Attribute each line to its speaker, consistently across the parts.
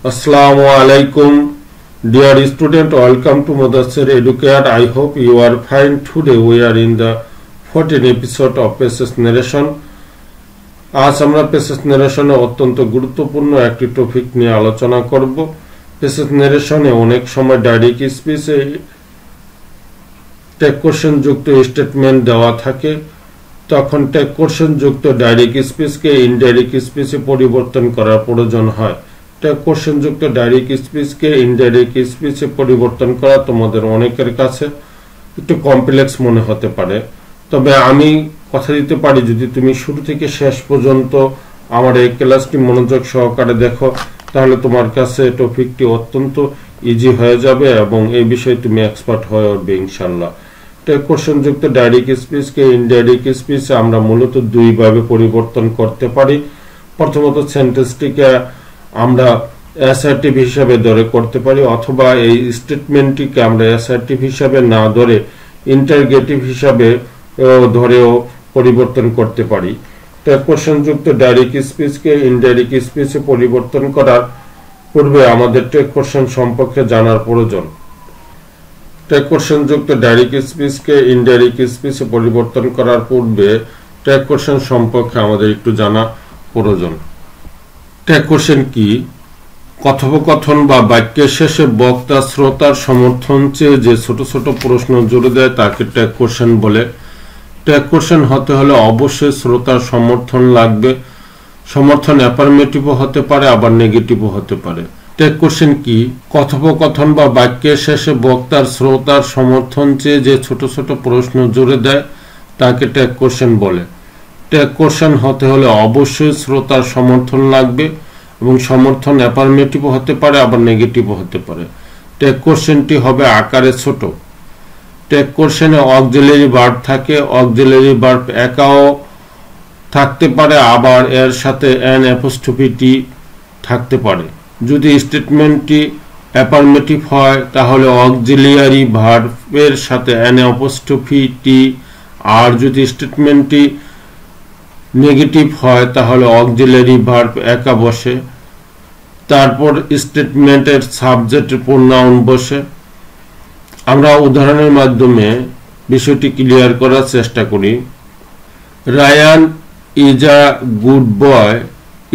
Speaker 1: Assalamu alaikum, dear student. Welcome to Mudassir Educate. I hope you are fine. Today we are in the 14th episode of Passage Narration. আজ আমরা passage নারেশনে অত্যন্ত গুরুত্বপূর্ণ একটি topic নিয়ে আলোচনা করব। Passage নারেশনে অনেক সময় ডাইরেক্ট স্পিচে টেক কোশ্চেন যুক্ত স্টেটমেন্ট দেওয়া থাকে, তখন টেক কোশ্চেন যুক্ত ডাইরেক্ট স্পিচকে ইনডাইরেক্ট স্পিচে পরিবর্তন করার প্রয়োজন হয়। টেক কোশ্চেন যুক্ত ডাইরেক্ট স্পিচকে ইনডাইরেক্ট স্পিচে পরিবর্তন করা তোমাদের অনেকের কাছে একটু কমপ্লেক্স মনে হতে পারে, তবে আমি কথা দিতে পারি যদি তুমি শুরু থেকে শেষ পর্যন্ত আমার এই ক্লাসটি মনোযোগ সহকারে দেখো, তাহলে তোমার কাছে টপিকটি অত্যন্ত ইজি হয়ে যাবে এবং এই বিষয়ে তুমি এক্সপার্ট হয়ে উঠবে ইনশাআল্লাহ। টেক কোশ্চেন যুক্ত ডাইরেক্ট স্পিচকে ইনডাইরেক্ট স্পিচে আমরা মূলত দুই ভাবে পরিবর্তন করতে পারি। প্রথমত সেন্টেন্সটিকে আমরা অ্যাসার্টিভ হিসাবে ধরে করতে পারি, অথবা এই স্টেটমেন্টটিকে আমরা অ্যাসার্টিভ হিসাবে না ধরে ইন্টারগেটিভ হিসাবে ধরেও পরিবর্তন করতে পারি। টেক কোশ্চেন যুক্ত ডাইরেক্ট স্পিচকে ইনডাইরেক্ট স্পিচে পরিবর্তন করার পূর্বে আমাদের টেক কোশ্চেন সম্পর্কে জানার প্রয়োজন। টেক কোশ্চেন যুক্ত ডাইরেক্ট স্পিচকে ইনডাইরেক্ট স্পিচে পরিবর্তন করার পূর্বে টেক কোশ্চেন সম্পর্কে আমাদের একটু জানা প্রয়োজন। টেক কোশ্চেন কি? কথোপকথন বা বাক্যের শেষে বক্তা শ্রোতার সমর্থন চেয়ে যে ছোট ছোট প্রশ্ন জুড়ে দেয় তাকে টেক কোশ্চেন বলে। টেক কোশ্চেন হতে হলে অবশ্যই শ্রোতার সমর্থন লাগবে। সমর্থন অ্যাফার্মেটিভও হতে পারে, আবার নেগেটিভও হতে পারে। টেক কোশ্চেন কি? কথোপকথন বা বাক্যের শেষে বক্তার শ্রোতার সমর্থন চেয়ে যে ছোট ছোট প্রশ্ন জুড়ে দেয় তাকে টেক কোশ্চেন বলে। টেক কোশ্চেন হতে হলে অবশ্যই শ্রোতার সমর্থন লাগবে এবং সমর্থন অ্যাফার্মেটিভও হতে পারে, আবার নেগেটিভও হতে পারে। টেক কোশ্চেনটি হবে আকারে ছোট। টেক কোশ্চেনে অক্সিলারি ভার্ব থাকে। অক্সিলারি ভার্ব একাও থাকতে পারে, আবার এর সাথে অ্যান অ্যাপোস্ট্রফি টি থাকতে পারে। যদি স্টেটমেন্টটি অ্যাফার্মেটিভ হয় তাহলে অক্সিলিয়ারি ভার্বের সাথে অ্যান অ্যাপোস্ট্রফি টি, আর যদি স্টেটমেন্টটি নেগেটিভ হয় তাহলে অক্সিলারি ভার্ব একা বসে, তারপর স্টেটমেন্টের সাবজেক্টের প্রোনাউন বসে। আমরা উদাহরণের মাধ্যমে বিষয়টি ক্লিয়ার করার চেষ্টা করি। Ryan is a good boy,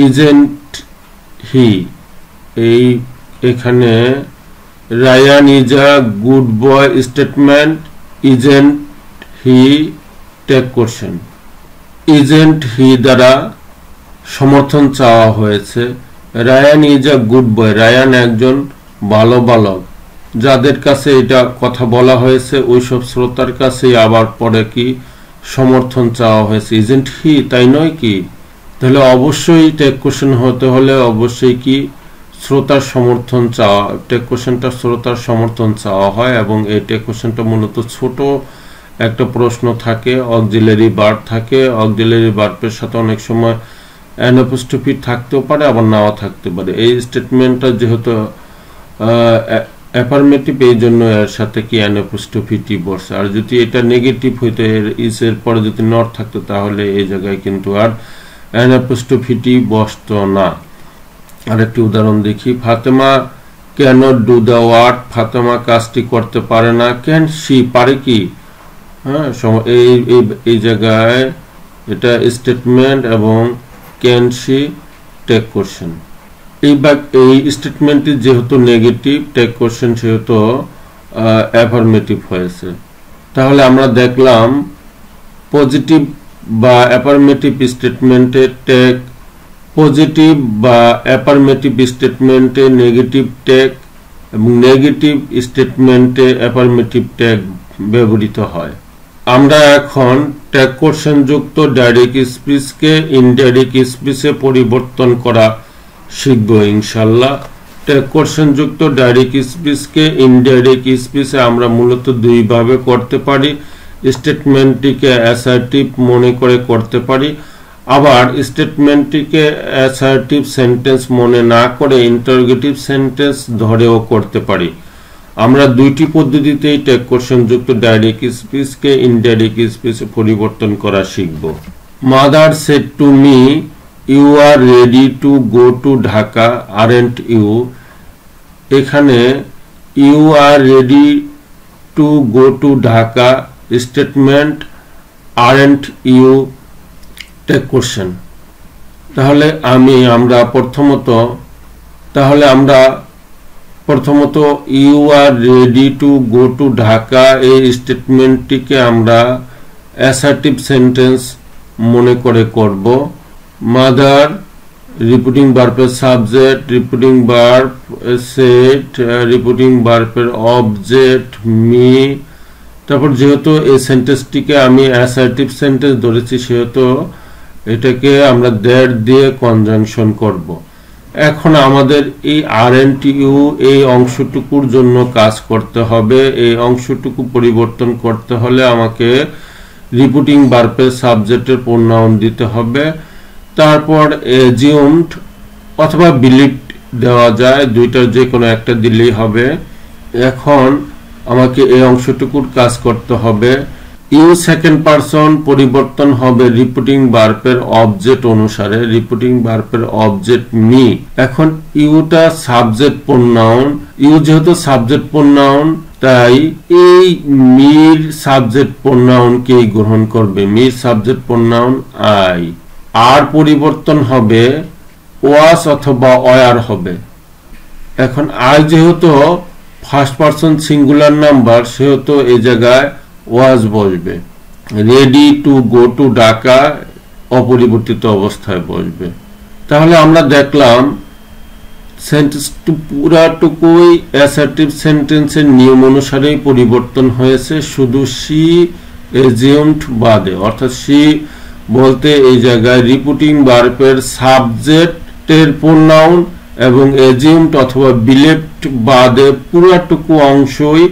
Speaker 1: isn't he. এখানে Ryan is a good boy statement, isn't he tag question. Isn't he দ্বারা সমর্থন চাওয়া হয়েছে। Ryan is a good boy, Ryan একজন ভালো বালক। যাদের কাছে এটা কথা বলা হয়েছে ওইসব শ্রোতার কাছে আবার পরে কি সমর্থন চাওয়া হয়েছে, ইজেন্ট হি, তাই নয় কি? তাহলে অবশ্যই টেক কোশ্চেন হতে হলে অবশ্যই কি শ্রোতার সমর্থন চাওয়া, টেক কোশ্চেনটা শ্রোতার সমর্থন চাওয়া হয় এবং এই টেক কোশ্চেনটা মূলত ছোট একটা প্রশ্ন থাকে, অক্সিলারি ভার্ব থাকে। অক্সিলারি ভার্বের সাথে অনেক সময় অ্যান অ্যাপোস্ট্রফি থাকতেও পারে, আবার নাও থাকতে পারে। এই স্টেটমেন্টটা যেহেতু অ্যাফার্মেটিভ, এই জন্য এর সাথে কি অ্যান অ্যাপোস্ট্রফি টি বসে। আর যদি এটা নেগেটিভ হইতো, এর ইস এর পরে যদি নট থাকতো তাহলে এই জায়গায় কিন্তু আর অ্যান অ্যাপোস্ট্রফি টি বসতো না। আরেকটি উদাহরণ দেখি। Fatema can not do the work, Fatema কাজটি করতে পারে না। ক্যান শি, পারে কি? হ্যাঁ, এই জায়গায় এটা স্টেটমেন্ট এবং ক্যান শি টেক কোশ্চেন। এই স্টেটমেন্টটি যেহেতু নেগেটিভ, টেক কোশ্চেন সেহেতু অ্যাফার্মেটিভ হয়েছে। তাহলে আমরা দেখলাম পজিটিভ বা অ্যাফার্মেটিভ স্টেটমেন্টে টেক, পজিটিভ বা অ্যাফার্মেটিভ স্টেটমেন্টে নেগেটিভ টেক এবং নেগেটিভ স্টেটমেন্টে অ্যাফার্মেটিভ টেক ব্যবহৃত হয়। আমরা এখন টেক কোশ্চেন যুক্ত ডাইরেক্ট স্পিচকে ইনডাইরেক্ট স্পিচে পরিবর্তন করা শিখব ইনশাআল্লাহ। টেক কোশ্চেন যুক্ত ডাইরেক্ট স্পিচকে ইনডাইরেক্ট স্পিচে আমরা মূলত দুই ভাবে করতে পারি। স্টেটমেন্টটিকে অ্যাসার্টিভ মনে করে করতে পারি, আবার স্টেটমেন্টটিকে অ্যাসার্টিভ সেন্টেন্স মনে না করে ইন্টারোগেটিভ সেন্টেন্স ধরেও করতে পারি। আমরা দুইটি পদ্ধতিতেই টেক কোশ্চেন যুক্ত ডাইরেক্ট স্পিচকে ইনডাইরেক্ট স্পিচে পরিবর্তন করা শিখব। Mother said to me you are ready to go to Dhaka aren't you, এখানে you are ready to go to Dhaka statement aren't you tag question. তাহলে আমরা প্রথমত you are ready to go to Dhaka এই স্টেটমেন্টটিকে আমরা অ্যাসার্টিভ সেন্টেন্স মনে করে করব। মাদার রিপিটিং ভার্বের সাবজেক্ট, রিপিটিং ভার্ব সেট, রিপিটিং ভার্বের অবজেক্ট মি। তারপর যেহেতু এই সেন্টেন্সটিকে আমি অ্যাসার্টিভ সেন্টেন্স ধরেছি সেহেতু এটাকে আমরা দ্যাট দিয়ে কনজাংশন করব। এখন আমাদের এই আরএন্ট ইউ এই অংশটুকুর জন্য কাজ করতে হবে। এই অংশটুকু পরিবর্তন করতে হলে আমাকে রিপিটিং ভার্বের সাবজেক্টের প্রোনাউন দিতে হবে। তারপর এজিউমড অথবা বিলিভড দেওয়া যায়, দুইটার যে কোনো একটা দিলেই হবে। এখন আমাকে এই অংশটুকুর কাজ করতে হবে। ইউ সেকেন্ড পারসন পরিবর্তন হবে রিপিটিং ভার্বের অবজেক্ট অনুসারে, রিপিটিং ভার্বের অবজেক্ট মি। এখন ইউটা সাবজেক্ট প্রোনাউন, ইউ যেহেতু সাবজেক্ট প্রোনাউন তাই এই মির সাবজেক্ট প্রোনাউনকেই গ্রহণ করবে, মির সাবজেক্ট প্রোনাউন আই। আর পরিবর্তন হবে ওয়াস অথবা ওয়ার হবে। এখন আই যেহেতু ফার্স্ট পারসন সিঙ্গুলার নাম্বার সেহেতু এই জায়গায় ওয়াজ বসবে। Ready to go to Dhaka অপরিবর্তিত অবস্থায় বসবে। তাহলে আমরা দেখলাম সেন্টেন্সটি পুরাটুকুই অ্যাসার্টিভ সেন্টেন্সের নিয়ম অনুসারেই পরিবর্তন হয়েছে, শুধু সি এজিউমড বাদে। অর্থাৎ সি বলতে এই জায়গায় রিপিটিং ভার্বের সাবজেক্টের প্রোনাউন এবং এজিউমড অথবা বিলিভড বাদে পুরাটুকু অংশই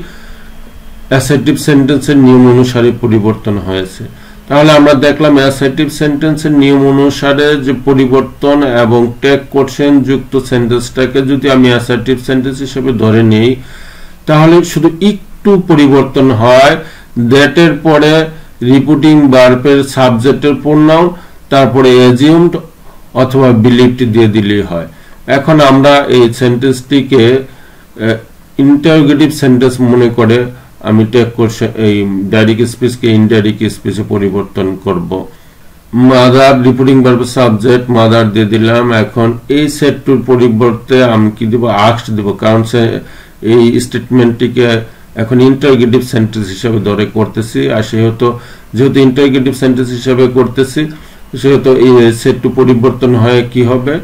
Speaker 1: অ্যাসার্টিভ সেন্টেন্সের নিয়ম অনুসারে পরিবর্তন হয়েছে। তাহলে আমরা দেখলাম অ্যাসার্টিভ সেন্টেন্সের নিয়ম অনুসারে যে পরিবর্তন এবং টেক কোশ্চেন যুক্ত সেন্টেন্সটাকে যদি আমি অ্যাসার্টিভ সেন্টেন্স হিসেবে ধরে নেই তাহলে শুধু একটু পরিবর্তন হয়, দ্যাটের পরে রিপিটিং ভার্বের সাবজেক্টের প্রোনাউন, তারপরে এজিউমড অথবা বিলিভড দিয়ে দিলেই হয়। এখন আমরা এই সেন্টেন্সটিকে ইন্টারোগেটিভ সেন্টেন্স মনে করে আমি টেক কোশ্চেন এই ডাইরেক্ট স্পিচকে ইনডাইরেক্ট স্পিচে পরিবর্তন করব। মাদার রিপিটিং ভার্বের সাবজেক্ট মাদার দিয়ে দিলাম। এখন এই সেটটুর পরিবর্তে আমি কি দেব, আস্কড দেব, কারণ এই স্টেটমেন্টটিকে এখন ইন্টারোগেটিভ সেন্টেন্স হিসেবে ধরে করতেছি। আর যেহেতু ইন্টারোগেটিভ সেন্টেন্স হিসেবে করতেছি সেহেতু এই সেটটু পরিবর্তন হয়ে কি হবে,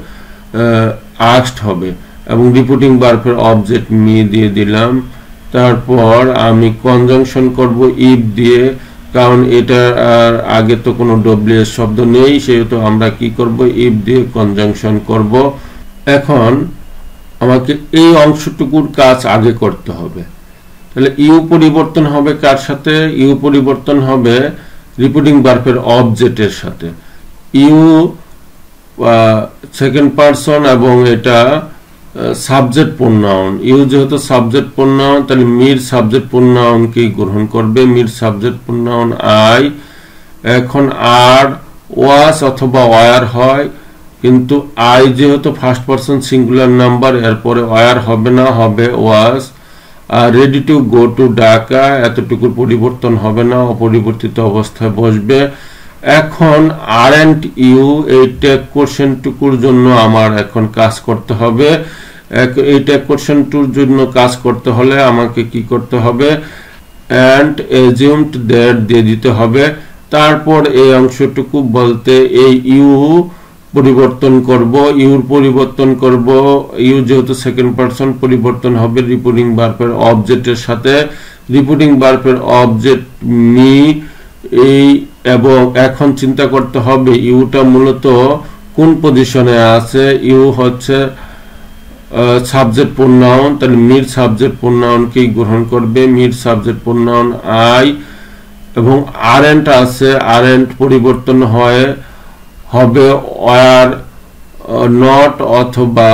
Speaker 1: আস্কড হবে এবং রিপিটিং ভার্বের অবজেক্ট মি দিয়ে দিলাম। তারপর আমি কনজাংশন করব ইফ দিয়ে, কারণ এটা আর আগে তো কোনো ডব্লিউএস শব্দ নেই সেহেতু আমরা কি করব, ইফ দিয়ে কনজাংশন করব। এখন আমাকে এই অংশটুকুর কাজ আগে করতে হবে। তাহলে ইউ পরিবর্তন হবে কার সাথে, ইউ পরিবর্তন হবে রিপিটিং ভার্বের অবজেক্টের সাথে। ইউ সেকেন্ড পারসন এবং এটা সাবজেক্ট প্রোনাউন। ইউ যেহেতু সাবজেক্ট প্রোনাউন তাহলে মির সাবজেক্ট প্রোনাউনকে গ্রহণ করবে, মির সাবজেক্ট প্রোনাউন আই। এখন আর ওয়াস অথবা ওয়ার হয়, কিন্তু আই যেহেতু ফার্স্ট পারসন সিঙ্গুলার নাম্বার এরপরে ওয়ার হবে না, হবে was. Are ready to go to Dhaka এতটুকুর পরিবর্তন হবে না, অপরিবর্তিত অবস্থায় বসবে। এখন আরএন্ট ইউ এই টেক কোশ্চেনটুকুর জন্য আমার এখন কাজ করতে হবে। এই টেক কোশ্চেনটুর জন্য কাজ করতে হলে আমাকে কি করতে হবে, অ্যান্ড এজিউমড দ্যাট দিয়ে দিতে হবে। তারপর এই অংশটুকু বলতে এই ইউ পরিবর্তন করব, ইউর পরিবর্তন করব। ইউ যেহেতু সেকেন্ড পারসন পরিবর্তন হবে রিপিটিং ভার্বের অবজেক্টের সাথে, রিপিটিং ভার্বের অবজেক্ট মি। এই এবং এখন চিন্তা করতে হবে ইউটা মূলত কোন পজিশনে আছে। ইউ হচ্ছে সাবজেক্ট প্রোনাউন, তাহলে মির সাবজেক্ট প্রোনাউনকেই গ্রহণ করবে, মির সাবজেক্ট প্রোনাউন আই। এবং আরএন্ট আছে, আরএন্ট পরিবর্তন হবে ওয়ার নট অথবা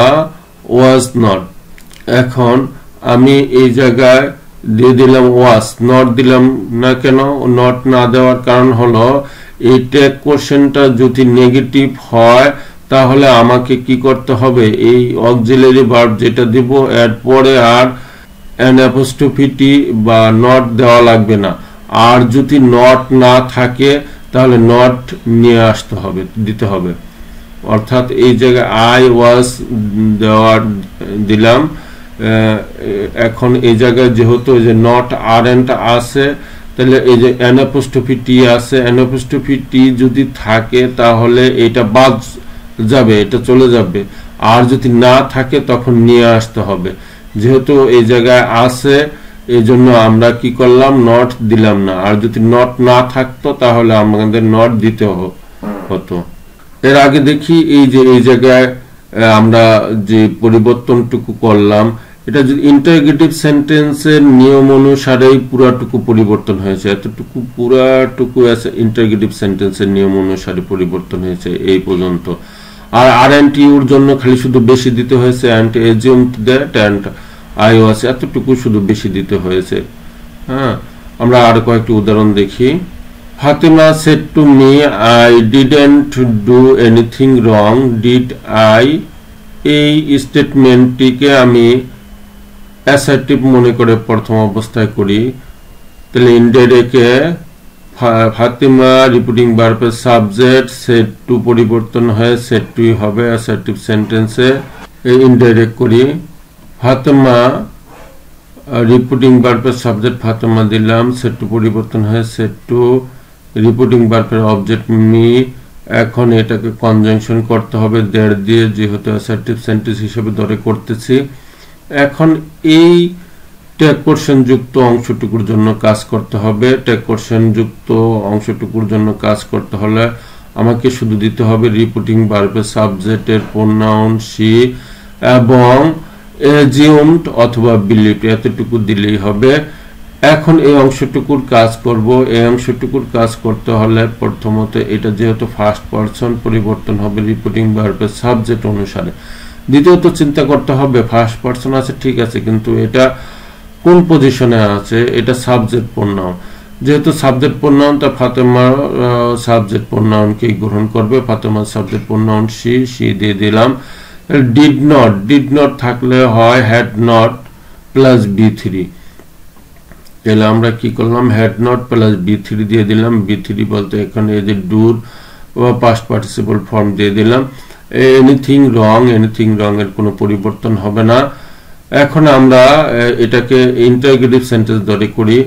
Speaker 1: ওয়াজ নট। এখন আমি এই জায়গায় দিয়ে দিলাম ওয়াজ, নট দিলাম না কেন, নট না দেওয়ার কারণ হলো এই টেক কোশ্চেনটা যদি নেগেটিভ হয় তাহলে আমাকে কি করতে হবে, এই অক্সিলারি ভার্ব যেটা দিব এর পরে আর an apostrophe t বা নট দেওয়া লাগবে না। আর যদি নট না থাকে তাহলে নট নিয়ে আসতে হবে, দিতে হবে। অর্থাৎ এই জায়গায় আই ওয়াজ দিলাম, এখন এই জায়গায় যেহেতু যে নট আরএন্ট আছে তাহলে এই যে an apostrophe t আছে, an apostrophe t যদি থাকে তাহলে এটা বাদ যাবে, এটা চলে যাবে। আর যদি না থাকে তখন নিয়ে আসতে হবে। যেহেতু এই জায়গায় আছে এই জন্য আমরা কি করলাম, নট দিলাম না। আর যদি নট না থাকতো তাহলে আমাদের নট দিতে হতো। এর আগে দেখি এই যে এই জায়গায় আমরা যে পরিবর্তনটুকু করলাম, এটা যদি ইন্টারোগেটিভ সেন্টেন্সের নিয়ম অনুসারেই পুরাটুকু পরিবর্তন হয়েছে, এতটুকু পুরাটুকু ইন্টারোগেটিভ সেন্টেন্সের নিয়ম অনুসারে পরিবর্তন হয়েছে এই পর্যন্ত। আর আরএনটি এর জন্য খালি শুধু বেশি দিতে হয়েছে, and assumed that and I was, এতটুকু শুধু বেশি দিতে হয়েছে। হ্যাঁ, আমরা আর কয়েকটি উদাহরণ দেখি। Fatema said to me, I didn't do anything wrong, did I? এই স্টেটমেন্টটিকে আমি অ্যাসার্টিভ মনে করে প্রথম অবস্থায় করি। তাহলে ইনডাইরেক্টে ফাতেমা রিপিটিং ভার্বের সাবজেক্ট said to পরিবর্তন হয়ে said to হবে অ্যাসার্টিভ সেন্টেন্সে। ইনডাইরেক্ট করি, ফাতেমা রিপিটিং ভার্বের সাবজেক্ট ফাতেমা দিলাম, said to পরিবর্তন হয়ে said to, রিপিটিং ভার্বের অবজেক্ট মি। এখন এটাকে কনজাংশন করতে হবে দেড় দিয়ে, যেহেতু অ্যাসার্টিভ সেন্টেন্স হিসেবে ধরে করতেছি। এখন এই ট্যাগ কোশ্চেন যুক্ত অংশটুকুর জন্য কাজ করতে হবে। ট্যাগ কোশ্চেন যুক্ত অংশটুকুর জন্য কাজ করতে হলে আমাকে শুধু দিতে হবে রিপিটিং ভার্বের সাবজেক্টের প্রোনাউন শি এবং এজিউমড অথবা বিলিভড, এতটুকু দিলেই হবে। এখন এই অংশটুকুর কাজ করব। এই অংশটুকুর কাজ করতে হলে প্রথমত এটা যেহেতু ফার্স্ট পারসন পরিবর্তন হবে রিপিটিং ভার্বের সাবজেক্ট অনুসারে। দ্বিতীয়ত চিন্তা করতে হবে ফার্স্ট পারসন আছে ঠিক আছে, কিন্তু এটা কোন পজিশনে আছে, এটা সাবজেক্ট প্রোনাউন। যেহেতু সাবজেক্ট প্রোনাউন তা ফাতেমা সাবজেক্ট প্রোনাউনকে গ্রহণ করবে। ফাতেমা সাবজেক্ট প্রোনাউন শি দিয়ে দিলাম। ডিড নট থাকলে হয় হ্যাড নট প্লাস B3। তাহলে আমরা কি করলাম, হ্যাড নট প্লাস B3 দিয়ে দিলাম। B3 বলতে এখানে এই যে ডুর পাস্ট পার্টিসিপল ফর্ম দিয়ে দিলাম। এনিথিং রং এর কোনো পরিবর্তন হবে না। এখন আমরা এটাকে ইন্টারোগেটিভ সেন্টেন্স ধরে করি।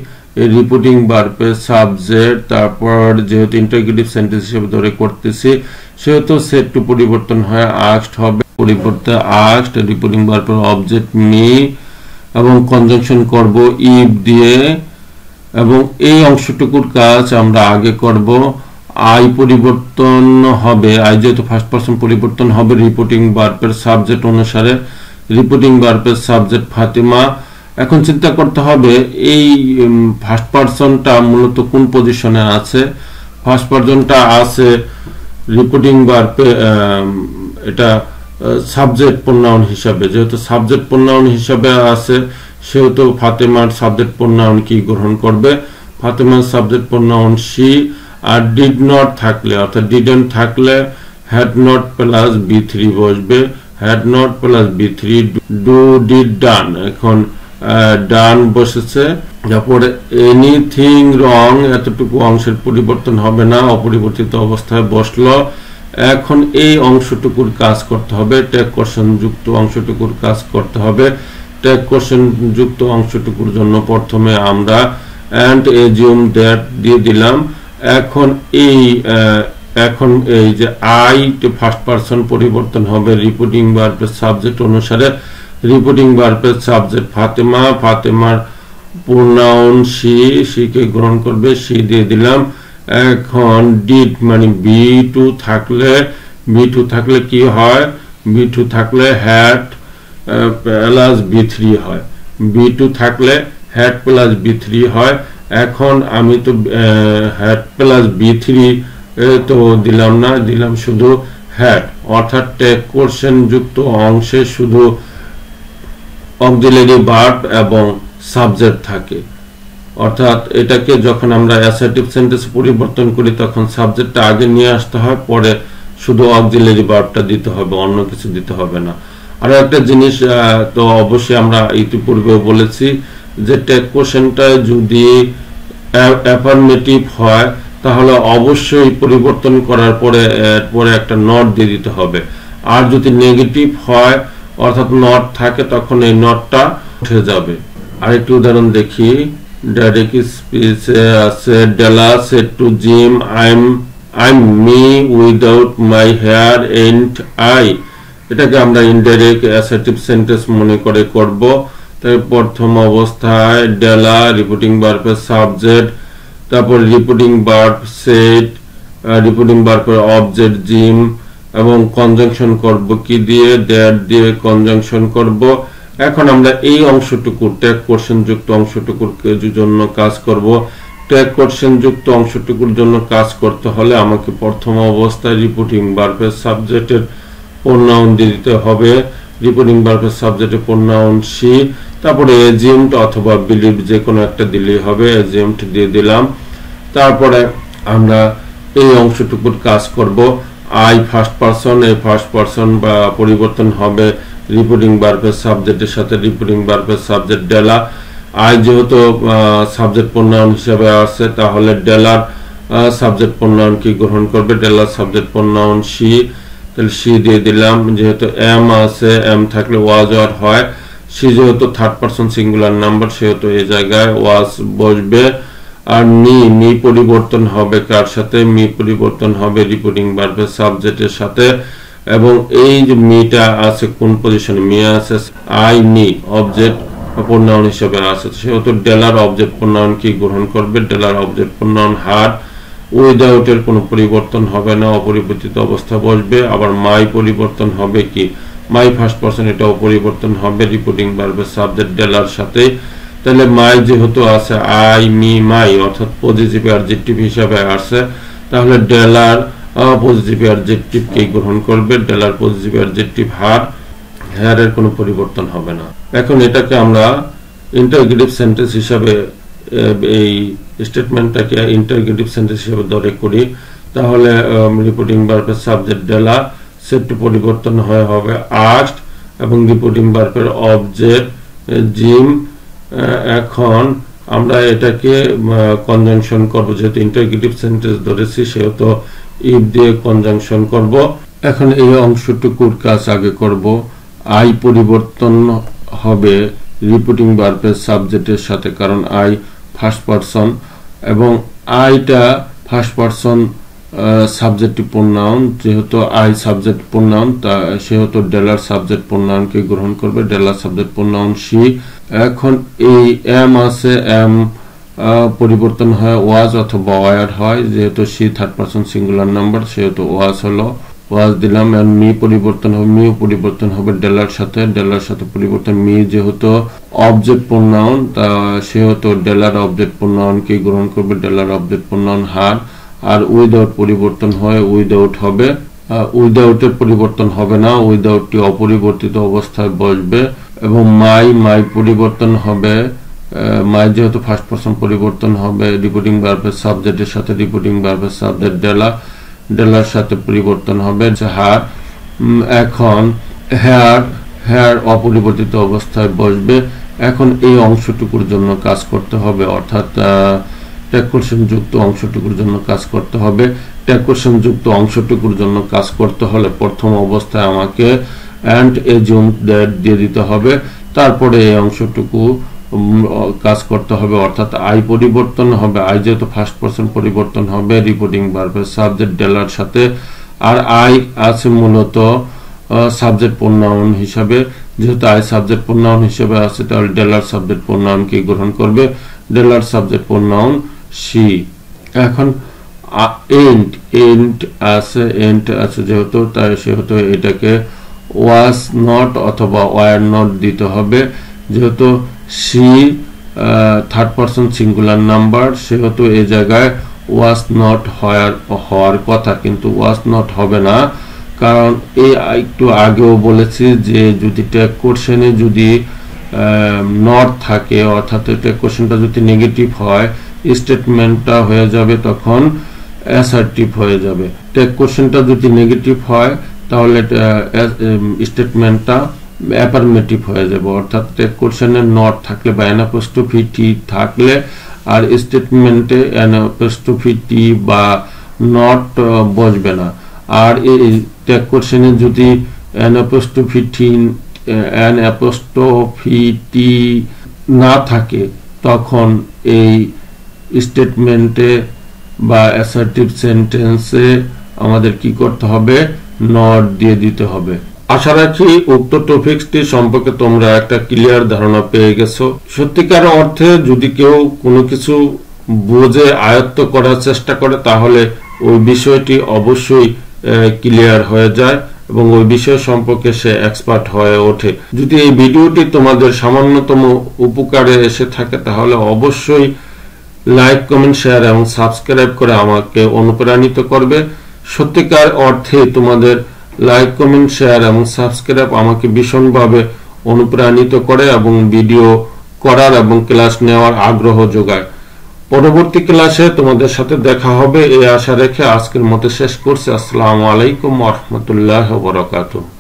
Speaker 1: রিপিটিং ভার্বের সাবজেক্ট, তারপর যেহেতু ইন্টারোগেটিভ সেন্টেন্স হিসেবে ধরে করতেছি সেহেতু সেড টু পরিবর্তন হয় আস্কড হবে, পরিবর্তে আস্কড, রিপিটিং ভার্বের অবজেক্ট মি এবং কনজাংশন করব ইফ দিয়ে। এবং এই অংশটুকুর কাজ আমরা আগে করব। আই পরিবর্তন হবে, আই যেহেতু ফার্স্ট পারসন পরিবর্তন হবে রিপিটিং ভার্বের সাবজেক্ট অনুসারে। রিপিটিং ভার্বের সাবজেক্ট ফাতেমা। এখন চিন্তা করতে হবে এই ফার্স্ট পারসনটা মূলত কোন পজিশনে আছে। ফার্স্ট পারসনটা আছে রিপিটিং ভার্বে, এটা সাবজেক্ট প্রোনাউন হিসাবে। যেহেতু সাবজেক্ট প্রোনাউন হিসাবে আছে সেহেতু ফাতেমার সাবজেক্ট প্রোনাউন কি গ্রহণ করবে, ফাতেমার সাবজেক্ট প্রোনাউন শি। আর ডিড নট থাকলে অর্থাৎ ডিডন্ট থাকলে হ্যাড নট প্লাস B3 বসবে। Had not plus B3, do did done, এখন ডান বসেছে। তারপরে এনিথিং রং, এতটুকু অংশের পরিবর্তন হবে না, অপরিবর্তিত অবস্থায় বসলো। এখন এই অংশটুকুর কাজ করতে হবে, ট্যাগ কোশ্চেন যুক্ত অংশটুকুর কাজ করতে হবে। ট্যাগ কোশ্চেন যুক্ত অংশটুকুর জন্য প্রথমে আমরা অ্যান্ড এজিউম দ্যাট দিয়ে দিলাম। এখন এই যে আই ফার্স্ট পারসন পরিবর্তন হবে রিপিটিং ভার্বের সাবজেক্ট অনুসারে। রিপিটিং ভার্বের সাবজেক্ট ফাতেমা, ফাতেমার প্রোনাউন শি কে গ্রহণ করবে, শি দিয়ে দিলাম। এখন ডিড মানে B2 থাকলে কি হয়, B2 থাকলে হ্যাড প্লাস B3 হয়। B2 থাকলে হ্যাড প্লাস B3 হয়। এখন আমি তো হ্যাড প্লাস B3 তো দিলাম না, দিলাম শুধু হ্যাড। অর্থাৎ ট্যাগ কোশ্চেন যুক্ত অংশে শুধু অক্সিলারি ভার্ব এবং সাবজেক্ট থাকে। অর্থাৎ এটাকে যখন আমরা অ্যাসার্টিভ সেন্টেন্স পরিবর্তন করি তখন সাবজেক্টটা আগে নিয়ে আসতে হয়, পরে শুধু অক্সিলারি ভার্বটা দিতে হবে, অন্য কিছু দিতে হবে না। আর একটা জিনিস তো অবশ্যই আমরা ইতিপূর্বে বলেছি যে টেক কোশ্চেনটা যদি অ্যাফার্মেটিভ হয় তাহলে অবশ্যই পরিবর্তন করার পরে এরপরে একটা নট দিয়ে দিতে হবে। আর যদি নেগেটিভ হয় অর্থাৎ নট থাকে তখন এই নটটা উঠে যাবে। আরেকটি উদাহরণ দেখি। ডাইরেক্ট স্পিচে আছে Della said to Jim I'm me without my hair and I। এটাকে আমরা ইনডাইরেক্ট অ্যাসার্টিভ সেন্টেন্স মনে করে করব। তাই প্রথম অবস্থায় ডেলা রিপিটিং ভার্বের সাবজেক্ট, তারপর রিপিটিং ভার্ব সেড, রিপিটিং ভার্বের অবজেক্ট জিম এবং কনজাংশন করব কি দিয়ে, দ্যাট দিয়ে কনজাংশন করব। এখন আমরা এই অংশটুকু ট্যাগ কোশ্চেন যুক্ত অংশটুকুর জন্য কাজ করব। ট্যাগ কোশ্চেন যুক্ত অংশটুকুর জন্য কাজ করতে হলে আমাকে প্রথম অবস্থায় রিপিটিং ভার্বের সাবজেক্টের প্রোনাউন দিতে হবে। রিপিটিং ভার্বের সাবজেক্টের প্রোনাউন শি, তারপরে এজিউমড অথবা বিলিভ যে কোনো একটা দিলেই হবে। এজিউমড দিয়ে দিলাম। তারপরে আমরা এই অংশটুকুর কাজ করব। আই ফার্স্ট পারসন, এই ফার্স্ট পারসন বা পরিবর্তন হবে রিপিটিং ভার্বের সাবজেক্টের সাথে। রিপিটিং ভার্বের সাবজেক্ট ডেলা। আই যেহেতু সাবজেক্ট প্রোনাউন হিসেবে আছে তাহলে ডেলার সাবজেক্ট প্রোনাউন কি গ্রহণ করবে? ডেলার সাবজেক্ট প্রোনাউন শি, তাহলে শি দিয়ে দিলাম। যেহেতু এম আছে, এম থাকলে ওয়াজ আর হয়। শি যেহেতু থার্ড পারসন সিঙ্গুলার নাম্বার সেহেতু এই জায়গায় ওয়াজ বসবে। আর মি পরিবর্তন হবে কার সাথে? মি পরিবর্তন হবে রিপিটিং ভার্বের সাবজেক্টের সাথে। এবং এই যে মিটা আছে কোন পজিশনে? মি আছে আই নি অবজেক্ট প্রোনাউন হিসেবে আছে, সেহেতু ডেলার অবজেক্ট প্রোনাউন কি গ্রহণ করবে? ডেলার অবজেক্ট প্রোনাউন হার। উইদাউট এর কোনো পরিবর্তন হবে না, অপরিবর্তিত অবস্থা বসবে। আবার মাই পরিবর্তন হবে কি? মাই ফার্স্ট পারসন, এটাও পরিবর্তন হবে রিপিটিং ভার্বের সাবজেক্ট ডেলার সাথে। তাহলে মাই যেহেতু আছে আই মি মাই অর্থাৎ পজিটিভ অ্যাডজেক্টিভ হিসাবে আছে, তাহলে ডেলার পজিটিভ অ্যাডজেক্টিভ কে গ্রহণ করবে? ডেলার পজিটিভ অ্যাডজেক্টিভ হার। হেয়ারের কোনো পরিবর্তন হবে না। এখন এটাকে আমরা ইন্টারগেটিভ সেন্টেন্স হিসাবে এই স্টেটমেন্টটাকে ইন্টারগেটিভ সেন্টেন্স হিসাবে ধরে করি। তাহলে রিপিটিং ভার্বের সাবজেক্ট ডেলা সেট পরিবর্তন হয়ে হবে আস্কড এবং রিপিটিং ভার্বের অবজেক্ট জিম। এখন আমরা এটাকে কনজাংশন করব, যেহেতু ইন্টারগেটিভ সেন্টেন্স ধরেছি সেহেতু ইফ দিয়ে কনজাংশন করব। এখন এই অংশটুকুর কাজ আগে করব। আই পরিবর্তন হবে রিপিটিং ভার্বের সাবজেক্টের সাথে, কারণ আই ফার্স্ট পারসন এবং আইটা ফার্স্ট পারসন সাবজেক্টিভ প্রোনাউন। যেহেতু আই সাবজেক্ট প্রোনাউন সেহেতু ডেলার সাবজেক্ট প্রোনাউনকে গ্রহণ করবে। ডেলার সাবজেক্ট প্রোনাউন শি। এখন এই এম আছে, এম পরিবর্তন হয় ওয়াজ অথবা ওয়ার হয়। যেহেতু she third person singular number সেহেতু ওয়াজ হলো, ওয়াজ দিলাম। এন্ড মি পরিবর্তন হবে, মিও পরিবর্তন হবে ডেলার সাথে। ডেলার সাথে পরিবর্তন মি যেহেতু অবজেক্ট প্রোনাউন সেহেতু ডেলার অবজেক্ট প্রোনাউন কে গ্রহণ করবে। ডেলার অবজেক্ট প্রোনাউন হার। আর উইদাউট পরিবর্তন হয় উইদাউট হবে। উইদাউটের পরিবর্তন হবে না, উইদাউটটি অপরিবর্তিত অবস্থায় বসবে। এবং মাই পরিবর্তন হবে, মাই যেহেতু ফার্স্ট পারসন পরিবর্তন হবে রিপিটিং ভার্বের সাবজেক্টের সাথে। রিপিটিং ভার্বের সাবজেক্ট ডেলার সাথে পরিবর্তন হবে হার। এখন হেয়ার অপরিবর্তিত অবস্থায় বসবে। এখন এই অংশটুকুর জন্য কাজ করতে হবে, অর্থাৎ ট্যাগ কোশ্চেন যুক্ত অংশটুকুর জন্য কাজ করতে হবে। ট্যাগ কোশ্চেন যুক্ত অংশটুকুর জন্য কাজ করতে হলে প্রথম অবস্থায় আমাকে অ্যান্ড এজিউম দ্যাট দিয়ে দিতে হবে। তারপরে এই অংশটুকু কাজ করতে হবে, অর্থাৎ আই পরিবর্তন হবে। আই যেহেতু ফার্স্ট পারসন পরিবর্তন হবে রিপিটিং ভার্বের সাবজেক্ট ডেলার সাথে। আর আই আছে মূলত সাবজেক্ট প্রোনাউন হিসাবে। যেহেতু আই সাবজেক্ট প্রোনাউন হিসাবে আছে তাহলে ডেলার সাবজেক্ট প্রোনাউন কি গ্রহণ করবে? ডেলার সাবজেক্ট প্রোনাউন শি। এখন এন্ড আছে যেহেতু তাই সেহেতু এটাকে ওয়াজ নট অথবা ওয়ার নট দিতে হবে। যেহেতু she third person singular number সেহেতু এই জায়গায় ওয়াজ নট হওয়ার কথা, কিন্তু ওয়াজ নট হবে না। কারণ এই একটু আগেও বলেছি যে যদি ট্যাগ কোশ্চেনে যদি নট থাকে অর্থাৎ ট্যাগ কোশ্চেনটা যদি নেগেটিভ হয় স্টেটমেন্টটা হয়ে যাবে তখন অ্যাসার্টিভ হয়ে যাবে। টেক কোশ্চেনটা যদি নেগেটিভ হয় তাহলে স্টেটমেন্টটা অ্যাফার্মেটিভ হয়ে যাবে, অর্থাৎ টেক কোশ্চেনে নট থাকলে বা অ্যানাপোস্ট্রফি টি থাকলে আর স্টেটমেন্টে অ্যানাপোস্ট্রফি টি বা নট বসবে না। আর এই টেক কোশ্চেনে যদি অ্যানাপোস্ট্রফি টি না থাকে তখন এই স্টেটমেন্টে বা অ্যাসার্টিভ সেন্টেন্সে আমাদের কি করতে হবে, নট দিয়ে দিতে হবে। আশা রাখি উক্ত টপিকটি সম্পর্কে তোমরা একটা ক্লিয়ার ধারণা পেয়ে গেছো। সত্যিকার অর্থে যদি কেউ কোনো কিছু বুঝে আয়ত্ত করার চেষ্টা করে তাহলে ওই বিষয়টি অবশ্যই ক্লিয়ার হয়ে যায় এবং ওই বিষয় সম্পর্কে সে এক্সপার্ট হয়ে ওঠে। যদি এই ভিডিওটি তোমাদের সামান্যতম উপকারে এসে থাকে তাহলে অবশ্যই লাইক, কমেন্ট, শেয়ার এবং সাবস্ক্রাইব করে আমাকে অনুপ্রাণিত করবে। সত্যিকার অর্থে তোমাদের লাইক, কমেন্ট, শেয়ার এবং সাবস্ক্রাইব আমাকে ভীষণভাবে অনুপ্রাণিত করে এবং ভিডিও করার এবং ক্লাস নেওয়ার আগ্রহ যোগায়। পরবর্তী ক্লাসে তোমাদের সাথে দেখা হবে এই আশা রেখে আজকের মতো শেষ করছি। আসসালামু আলাইকুম ওয়া রাহমাতুল্লাহি ওয়া বারাকাতুহু।